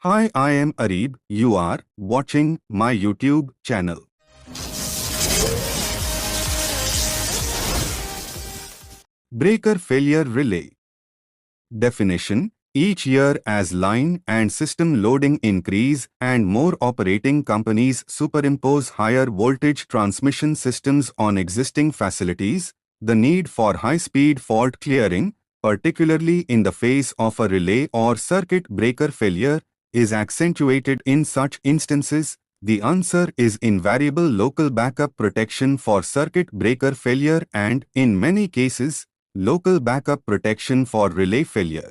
Hi, I am Arib. You are watching my YouTube channel. Breaker failure relay. Definition: each year, as line and system loading increase and more operating companies superimpose higher voltage transmission systems on existing facilities, the need for high-speed fault clearing, particularly in the face of a relay or circuit breaker failure, is accentuated. In such instances, the answer is invariable local backup protection for circuit breaker failure and, in many cases, local backup protection for relay failure.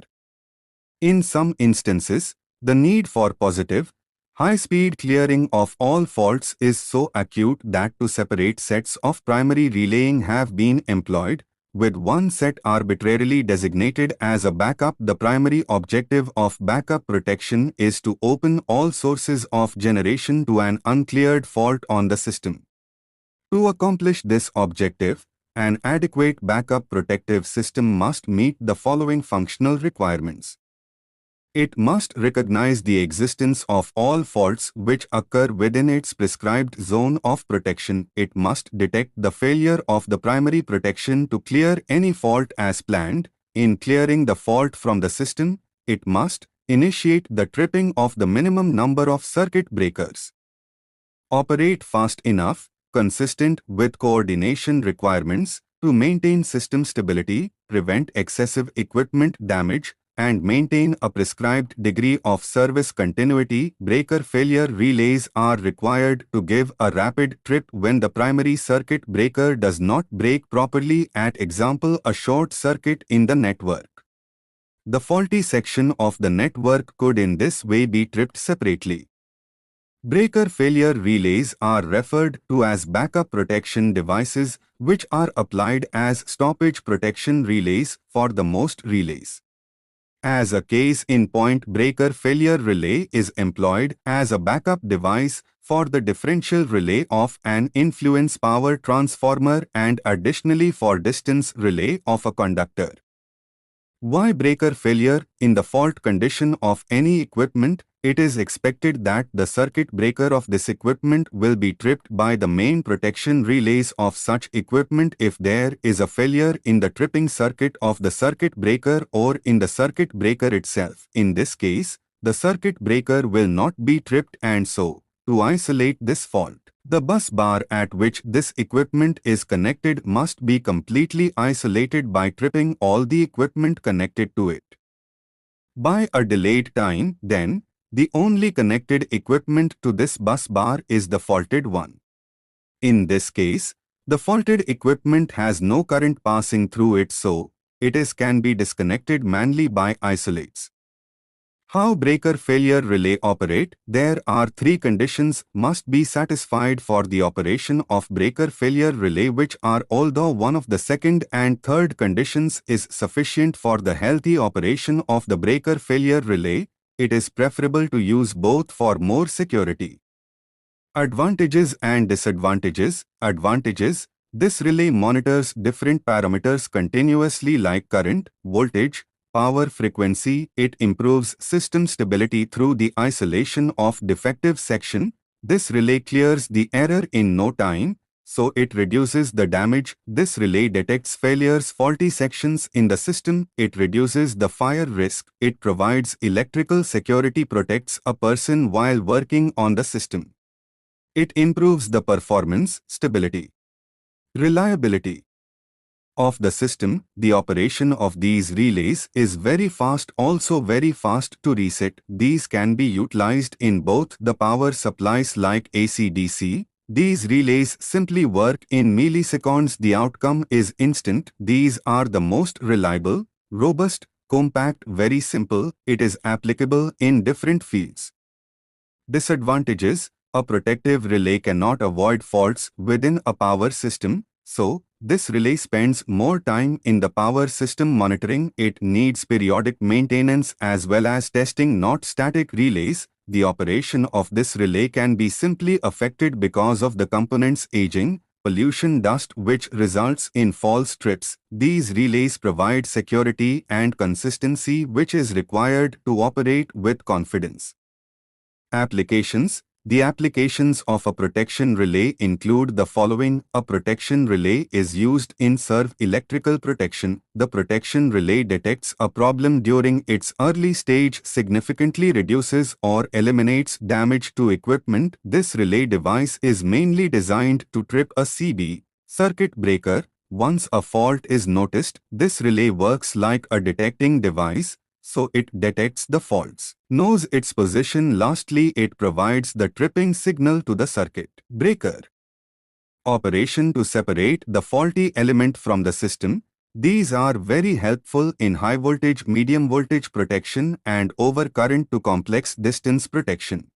In some instances, the need for positive, high-speed clearing of all faults is so acute that two separate sets of primary relaying have been employed, with one set arbitrarily designated as a backup. The primary objective of backup protection is to open all sources of generation to an uncleared fault on the system. To accomplish this objective, an adequate backup protective system must meet the following functional requirements. It must recognize the existence of all faults which occur within its prescribed zone of protection. It must detect the failure of the primary protection to clear any fault as planned. In clearing the fault from the system, it must initiate the tripping of the minimum number of circuit breakers. Operate fast enough, consistent with coordination requirements, to maintain system stability, prevent excessive equipment damage, and maintain a prescribed degree of service continuity. Breaker failure relays are required to give a rapid trip when the primary circuit breaker does not break properly, at example a short circuit in the network. The faulty section of the network could in this way be tripped separately. Breaker failure relays are referred to as backup protection devices, which are applied as stoppage protection relays for the most relays. As a case in point, breaker failure relay is employed as a backup device for the differential relay of an influence power transformer and additionally for distance relay of a conductor. Why breaker failure? In the fault condition of any equipment, it is expected that the circuit breaker of this equipment will be tripped by the main protection relays of such equipment. If there is a failure in the tripping circuit of the circuit breaker or in the circuit breaker itself, in this case, the circuit breaker will not be tripped, and so, to isolate this fault, the bus bar at which this equipment is connected must be completely isolated by tripping all the equipment connected to it. By a delayed time, then, the only connected equipment to this bus bar is the faulted one. In this case, the faulted equipment has no current passing through it, so it can be disconnected manually by isolates. How breaker failure relay operate? There are three conditions must be satisfied for the operation of breaker failure relay, which are, although one of the second and third conditions is sufficient for the healthy operation of the breaker failure relay, it is preferable to use both for more security. Advantages and disadvantages. Advantages: this relay monitors different parameters continuously like current, voltage, power, frequency. It improves system stability through the isolation of defective section. This relay clears the error in no time, so it reduces the damage. This relay detects failures, faulty sections in the system. It reduces the fire risk. It provides electrical security, protects a person while working on the system. It improves the performance, stability, reliability of the system. The operation of these relays is very fast, also very fast to reset. These can be utilized in both the power supplies like AC/DC. These relays simply work in milliseconds. The outcome is instant. These are the most reliable, robust, compact, very simple. It is applicable in different fields. Disadvantages: a protective relay cannot avoid faults within a power system, so this relay spends more time in the power system monitoring. It needs periodic maintenance as well as testing, not static relays. The operation of this relay can be simply affected because of the components aging, pollution, dust, which results in false trips. These relays provide security and consistency which is required to operate with confidence. Applications. The applications of a protection relay include the following. A protection relay is used in serve electrical protection. The protection relay detects a problem during its early stage, significantly reduces or eliminates damage to equipment. This relay device is mainly designed to trip a CB circuit breaker. Once a fault is noticed, this relay works like a detecting device, so it detects the faults, knows its position. Lastly, it provides the tripping signal to the circuit breaker operation to separate the faulty element from the system. These are very helpful in high voltage, medium voltage protection and over current to complex distance protection.